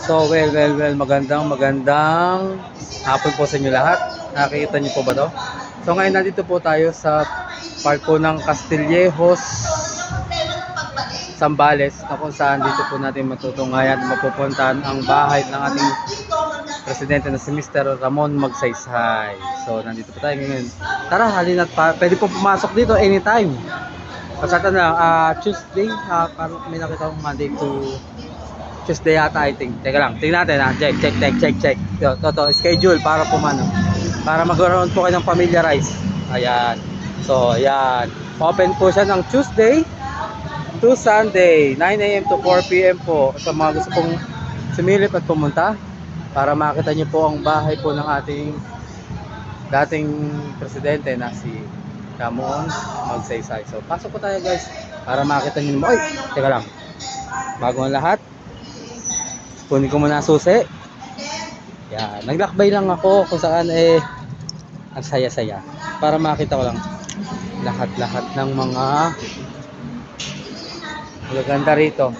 So, well, magandang hapon po sa inyo lahat. Nakikita niyo po ba to? So, ngayon nandito po tayo sa park po ng Castillejos, Zambales, na kung saan dito po natin matutunghayan at mapupuntahan ang bahay ng ating presidente na si Mr. Ramon Magsaysay. So, nandito po tayo ngayon. Tara, halina't pa. Pwede po pumasok dito anytime. Pasata na, Tuesday, parang may nakita akong Monday to Tuesday yata, I think. Teka lang, tingnan natin ha. Check. To, schedule para pumano. Para magkaroon po kayo ng familiarize. Ayan. So, ayan. Open po siya ng Tuesday to Sunday, 9 AM to 4 PM po. Sa mga gusto pong sumilip at pumunta, para makita niyo po ang bahay po ng ating dating presidente na si Ramon Magsaysay. So, pasok po tayo guys, para makita niyo mo. Ay, teka lang. Bago ang lahat, kunin ko muna susi. Yan, naglakbay lang ako kung saan ang saya-saya. Para makita ko lang lahat-lahat ng mga magaganda rito.